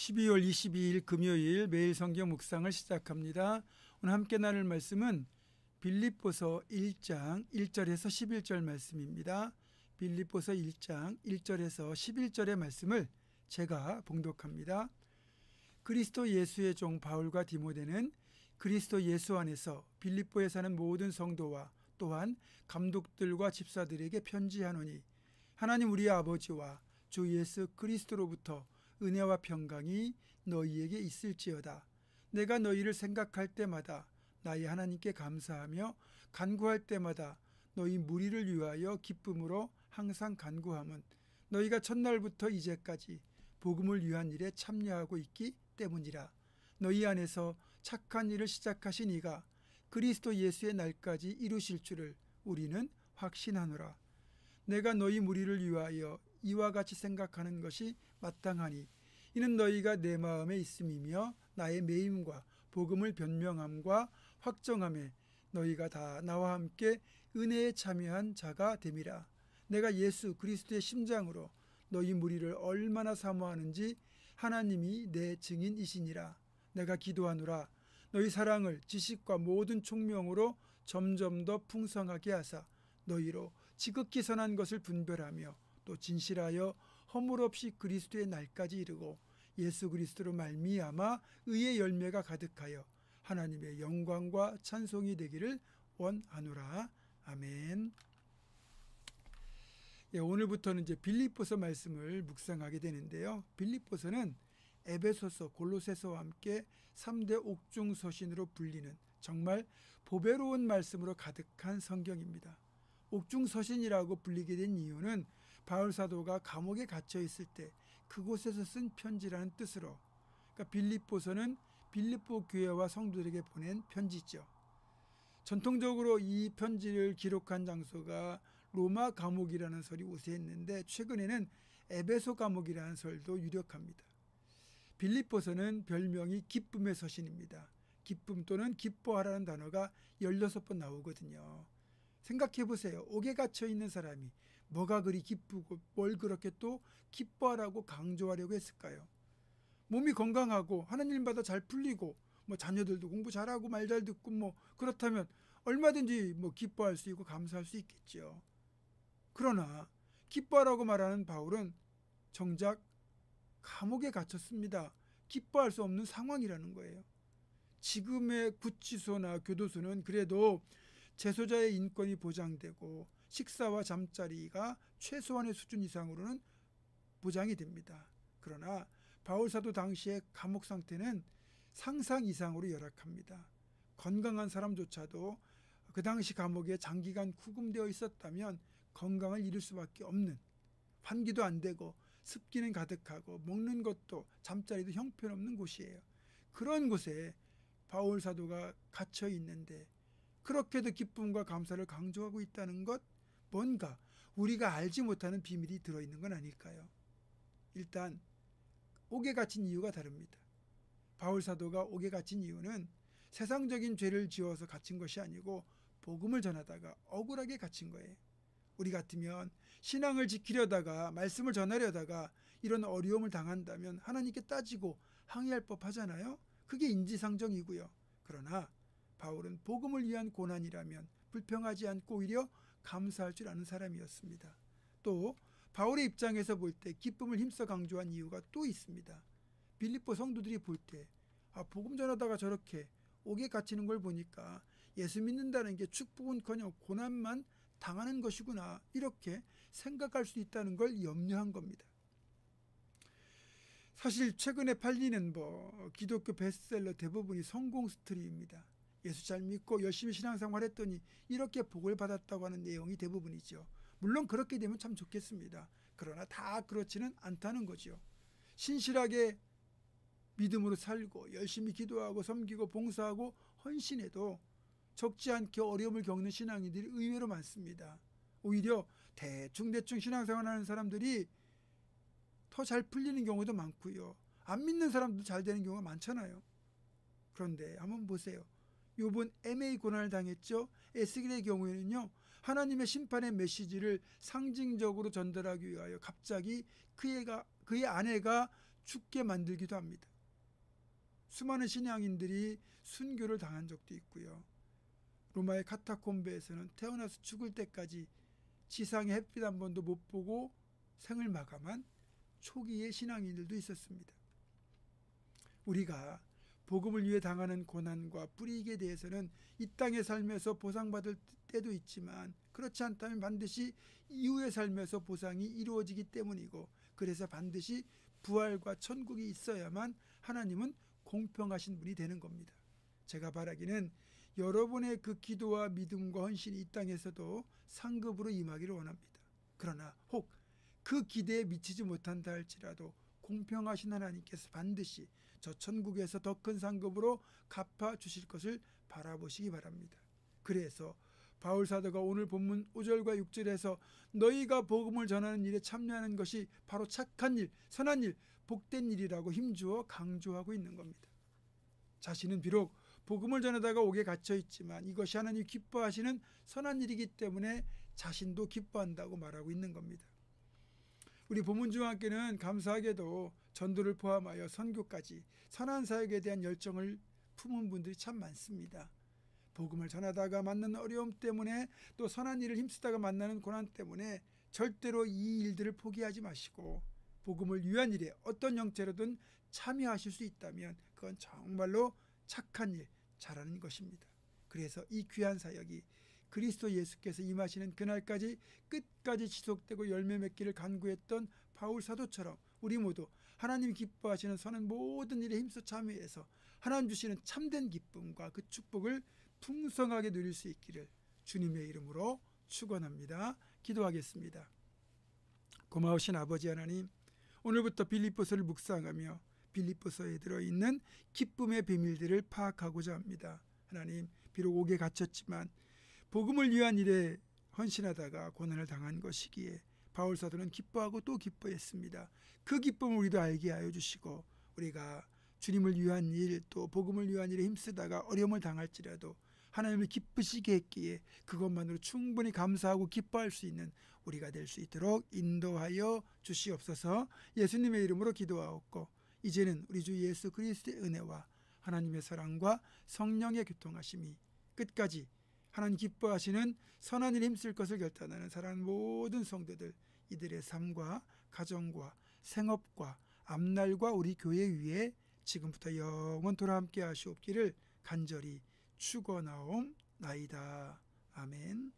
12월 22일 금요일 매일 성경 묵상을 시작합니다. 오늘 함께 나눌 말씀은 빌립보서 1장 1절에서 11절 말씀입니다. 빌립보서 1장 1절에서 11절의 말씀을 제가 봉독합니다. 그리스도 예수의 종 바울과 디모데는 그리스도 예수 안에서 빌립보에 사는 모든 성도와 또한 감독들과 집사들에게 편지하노니 하나님 우리 아버지와 주 예수 그리스도로부터 은혜와 평강이 너희에게 있을지어다. 내가 너희를 생각할 때마다 나의 하나님께 감사하며 간구할 때마다 너희 무리를 위하여 기쁨으로 항상 간구함은 너희가 첫날부터 이제까지 복음을 위한 일에 참여하고 있기 때문이라. 너희 안에서 착한 일을 시작하신 이가 그리스도 예수의 날까지 이루실 줄을 우리는 확신하노라. 내가 너희 무리를 위하여 이와 같이 생각하는 것이 마땅하니 이는 너희가 내 마음에 있음이며 나의 매임과 복음을 변명함과 확정함에 너희가 다 나와 함께 은혜에 참여한 자가 됨이라. 내가 예수 그리스도의 심장으로 너희 무리를 얼마나 사모하는지 하나님이 내 증인이시니라. 내가 기도하노라. 너희 사랑을 지식과 모든 총명으로 점점 더 풍성하게 하사 너희로 지극히 선한 것을 분별하며 또 진실하여 허물 없이 그리스도의 날까지 이르고 예수 그리스도로 말미암아 의의 열매가 가득하여 하나님의 영광과 찬송이 되기를 원하노라. 아멘. 오늘부터는 이제 빌립보서 말씀을 묵상하게 되는데요. 빌립보서는 에베소서, 골로새서와 함께 3대 옥중 서신으로 불리는 정말 보배로운 말씀으로 가득한 성경입니다. 옥중 서신이라고 불리게 된 이유는 바울 사도가 감옥에 갇혀 있을 때 그곳에서 쓴 편지라는 뜻으로, 그러니까 빌립보서는 빌립보 교회와 성도들에게 보낸 편지죠. 전통적으로 이 편지를 기록한 장소가 로마 감옥이라는 설이 우세했는데 최근에는 에베소 감옥이라는 설도 유력합니다. 빌립보서는 별명이 기쁨의 서신입니다. 기쁨 또는 기뻐하라는 단어가 16번 나오거든요. 생각해 보세요. 옥에 갇혀 있는 사람이 뭐가 그리 기쁘고 뭘 그렇게 또 기뻐하라고 강조하려고 했을까요? 몸이 건강하고 하는 일마다 잘 풀리고 자녀들도 공부 잘하고 말 잘 듣고 그렇다면 얼마든지 기뻐할 수 있고 감사할 수 있겠죠. 그러나 기뻐하라고 말하는 바울은 정작 감옥에 갇혔습니다. 기뻐할 수 없는 상황이라는 거예요. 지금의 구치소나 교도소는 그래도 재소자의 인권이 보장되고 식사와 잠자리가 최소한의 수준 이상으로는 보장이 됩니다. 그러나 바울 사도 당시의 감옥 상태는 상상 이상으로 열악합니다. 건강한 사람조차도 그 당시 감옥에 장기간 구금되어 있었다면 건강을 잃을 수밖에 없는, 환기도 안 되고 습기는 가득하고 먹는 것도 잠자리도 형편없는 곳이에요. 그런 곳에 바울 사도가 갇혀 있는데 그렇게도 기쁨과 감사를 강조하고 있다는 것, 뭔가 우리가 알지 못하는 비밀이 들어있는 건 아닐까요? 일단 옥에 갇힌 이유가 다릅니다. 바울 사도가 옥에 갇힌 이유는 세상적인 죄를 지어서 갇힌 것이 아니고 복음을 전하다가 억울하게 갇힌 거예요. 우리 같으면 신앙을 지키려다가 말씀을 전하려다가 이런 어려움을 당한다면 하나님께 따지고 항의할 법하잖아요. 그게 인지상정이고요. 그러나 바울은 복음을 위한 고난이라면 불평하지 않고 오히려 감사할 줄 아는 사람이었습니다. 또 바울의 입장에서 볼 때 기쁨을 힘써 강조한 이유가 또 있습니다. 빌립보 성도들이 볼 때 복음 전하다가 저렇게 옥에 갇히는 걸 보니까 예수 믿는다는 게 축복은커녕 고난만 당하는 것이구나, 이렇게 생각할 수 있다는 걸 염려한 겁니다. 사실 최근에 팔리는 기독교 베스트셀러 대부분이 성공 스토리입니다. 예수 잘 믿고 열심히 신앙생활 했더니 이렇게 복을 받았다고 하는 내용이 대부분이죠. 물론 그렇게 되면 참 좋겠습니다. 그러나 다 그렇지는 않다는 거죠. 신실하게 믿음으로 살고 열심히 기도하고 섬기고 봉사하고 헌신해도 적지 않게 어려움을 겪는 신앙인들이 의외로 많습니다. 오히려 대충 신앙생활하는 사람들이 더 잘 풀리는 경우도 많고요. 안 믿는 사람도 잘 되는 경우가 많잖아요. 그런데 한번 보세요. 욥은 애매히 고난을 당했죠. 에스겔의 경우에는요, 하나님의 심판의 메시지를 상징적으로 전달하기 위하여 갑자기 그의 아내가 죽게 만들기도 합니다. 수많은 신앙인들이 순교를 당한 적도 있고요. 로마의 카타콤베에서는 태어나서 죽을 때까지 지상의 햇빛 한 번도 못 보고 생을 마감한 초기의 신앙인들도 있었습니다. 우리가 복음을 위해 당하는 고난과 불이익에 대해서는 이 땅의 삶에서 보상받을 때도 있지만 그렇지 않다면 반드시 이후의 삶에서 보상이 이루어지기 때문이고, 그래서 반드시 부활과 천국이 있어야만 하나님은 공평하신 분이 되는 겁니다. 제가 바라기는 여러분의 그 기도와 믿음과 헌신이 이 땅에서도 상급으로 임하기를 원합니다. 그러나 혹 그 기대에 미치지 못한다 할지라도 공평하신 하나님께서 반드시 저 천국에서 더 큰 상급으로 갚아주실 것을 바라보시기 바랍니다. 그래서 바울 사도가 오늘 본문 5절과 6절에서 너희가 복음을 전하는 일에 참여하는 것이 바로 착한 일, 선한 일, 복된 일이라고 힘주어 강조하고 있는 겁니다. 자신은 비록 복음을 전하다가 옥에 갇혀 있지만 이것이 하나님 기뻐하시는 선한 일이기 때문에 자신도 기뻐한다고 말하고 있는 겁니다. 우리 본문 중 함께는 감사하게도 전도를 포함하여 선교까지 선한 사역에 대한 열정을 품은 분들이 참 많습니다. 복음을 전하다가 만나는 어려움 때문에 또 선한 일을 힘쓰다가 만나는 고난 때문에 절대로 이 일들을 포기하지 마시고 복음을 위한 일에 어떤 형태로든 참여하실 수 있다면 그건 정말로 착한 일, 잘하는 것입니다. 그래서 이 귀한 사역이 그리스도 예수께서 임하시는 그날까지 끝까지 지속되고 열매 맺기를 간구했던 바울 사도처럼 우리 모두 하나님 기뻐하시는 선한 모든 일에 힘써 참여해서 하나님 주시는 참된 기쁨과 그 축복을 풍성하게 누릴 수 있기를 주님의 이름으로 축원합니다. 기도하겠습니다. 고마우신 아버지 하나님, 오늘부터 빌립보서를 묵상하며 빌립보서에 들어있는 기쁨의 비밀들을 파악하고자 합니다. 하나님, 비록 옥에 갇혔지만 복음을 위한 일에 헌신하다가 고난을 당한 것이기에 바울 사도는 기뻐하고 또 기뻐했습니다. 그 기쁨을 우리도 알게 하여 주시고 우리가 주님을 위한 일, 또 복음을 위한 일에 힘쓰다가 어려움을 당할지라도 하나님을 기쁘시게 했기에 그것만으로 충분히 감사하고 기뻐할 수 있는 우리가 될 수 있도록 인도하여 주시옵소서. 예수님의 이름으로 기도하옵고 이제는 우리 주 예수 그리스도의 은혜와 하나님의 사랑과 성령의 교통하심이 끝까지 하나님 기뻐하시는 선한 일에 힘쓸 것을 결단하는 사랑하는 모든 성도들, 이들의 삶과 가정과 생업과 앞날과 우리 교회 위에 지금부터 영원토록 함께 하시옵기를 간절히 축원하옵나이다. 아멘.